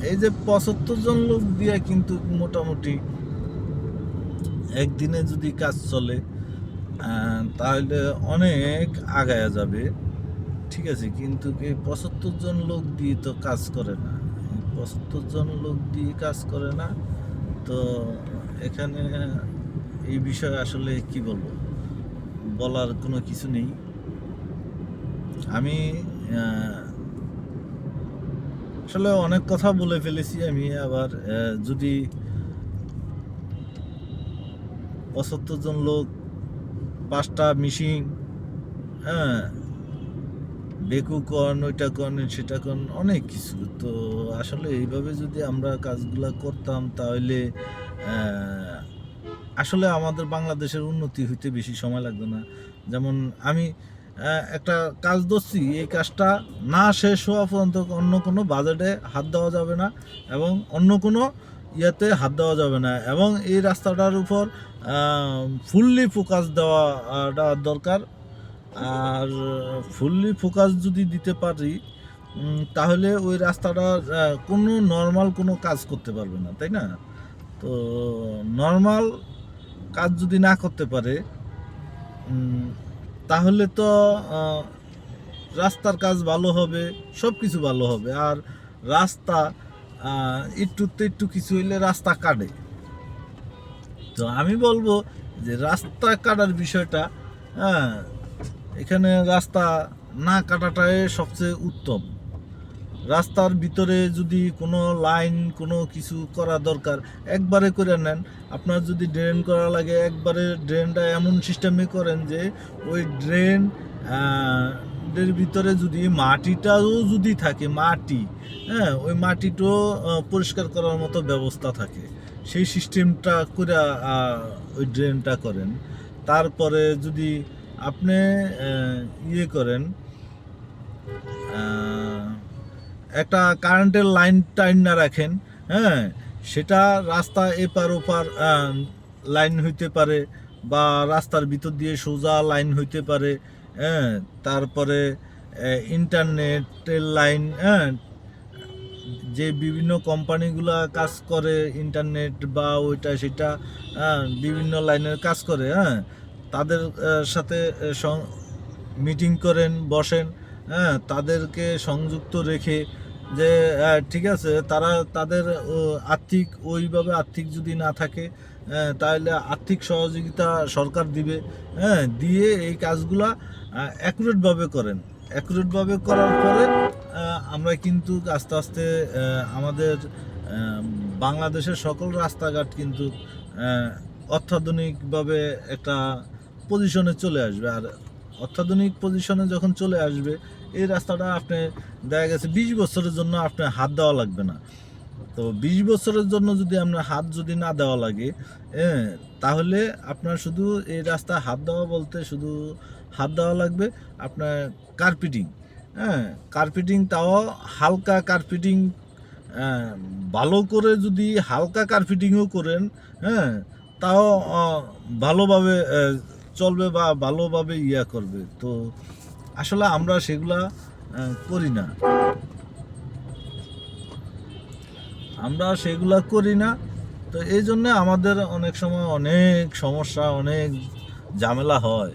এই যে ৭৫ জন লোক দিয়ে কিন্তু মোটামুটি একদিনে যদি কাজ চলে তাহলে অনেক আগায়া যাবে, ঠিক আছে। কিন্তু এই ৭৫ জন লোক দিয়ে তো কাজ করে না, ৭৫ জন লোক দিয়ে কাজ করে না। তো এখানে এই বিষয়ে আসলে কি বলবো, বলার কোনো কিছু নেই। আমি আসলে অনেক কথা বলে ফেলেছি আমি। আবার যদি ৭৫ জন লোক, 5টা মেশিন, হ্যাঁ, বেকু কর্ন, ওইটা কর্ন, সেটা কর্ন, অনেক কিছু। তো আসলে এইভাবে যদি আমরা কাজগুলা করতাম তাহলে আসলে আমাদের বাংলাদেশের উন্নতি হইতে বেশি সময় লাগবে না। যেমন আমি একটা কাজ ধরছি, এই কাজটা না শেষ হওয়া পর্যন্ত অন্য কোনো বাজেটে হাত দেওয়া যাবে না এবং অন্য কোনো ইয়েতে হাত দেওয়া যাবে না, এবং এই রাস্তাটার উপর ফুললি ফোকাস দেওয়াটা দরকার। আর ফুললি ফোকাস যদি দিতে পারি তাহলে ওই রাস্তাটা কোনো নর্মাল কোনো কাজ করতে পারবে না, তাই না? তো নর্মাল কাজ যদি না করতে পারে তাহলে তো রাস্তার কাজ ভালো হবে, সব কিছু ভালো হবে। আর রাস্তা একটুতে একটু কিছু হইলে রাস্তা কাটে। তো আমি বলবো যে রাস্তা কাটার বিষয়টা, হ্যাঁ, এখানে রাস্তা না কাটাটাই সবচেয়ে উত্তম। রাস্তার ভিতরে যদি কোনো লাইন, কোনো কিছু করা দরকার, একবারে করে নেন। আপনার যদি ড্রেন করা লাগে, একবারে ড্রেনটা এমন সিস্টেমে করেন যে ওই ড্রেন এর ভিতরে যদি মাটিটাও যদি থাকে, মাটি, হ্যাঁ, ওই মাটিটাও পরিষ্কার করার মতো ব্যবস্থা থাকে, সেই সিস্টেমটা করে ওই ড্রেনটা করেন। তারপরে যদি আপনি ইয়ে করেন, একটা কারেন্টের লাইন টাইন না রাখেন, হ্যাঁ, সেটা রাস্তা এপার ওপার লাইন হইতে পারে, বা রাস্তার ভিতর দিয়ে সোজা লাইন হইতে পারে, হ্যাঁ। তারপরে ইন্টারনেটের লাইন, হ্যাঁ, যে বিভিন্ন কোম্পানিগুলো কাজ করে ইন্টারনেট বা ওইটা সেটা, বিভিন্ন লাইনের কাজ করে, হ্যাঁ, তাদের সাথে মিটিং করেন, বসেন, হ্যাঁ, তাদেরকে সংযুক্ত রেখে যে ঠিক আছে, তারা তাদের আর্থিক, ওইভাবে আর্থিক যদি না থাকে তাহলে আর্থিক সহযোগিতা সরকার দিবে, হ্যাঁ, দিয়ে এই কাজগুলা অ্যাকুরেটভাবে করেন। অ্যাকুরেটভাবে করার পরে আমরা কিন্তু আস্তে আস্তে আমাদের বাংলাদেশের সকল রাস্তাঘাট কিন্তু অত্যাধুনিকভাবে একটা পজিশনে চলে আসবে। আর অত্যাধুনিক পজিশনে যখন চলে আসবে, এই রাস্তাটা আপনি দেখা গেছে 20 বছরের জন্য আপনার হাত দেওয়া লাগবে না। তো 20 বছরের জন্য যদি আপনার হাত যদি না দেওয়া লাগে, হ্যাঁ, তাহলে আপনার শুধু এই রাস্তা হাত দেওয়া বলতে শুধু হাত দেওয়া লাগবে আপনার কার্পেটিং, হ্যাঁ, কার্পেটিং, তাও হালকা কার্পেটিং। ভালো করে যদি হালকা কার্পেটিংও করেন, হ্যাঁ, তাও ভালোভাবে চলবে বা ভালোভাবে ইয়া করবে। তো আসলে আমরা সেগুলা করি না, আমরা সেগুলা করি না। তো এই জন্য আমাদের অনেক সময় অনেক সমস্যা, অনেক ঝামেলা হয়।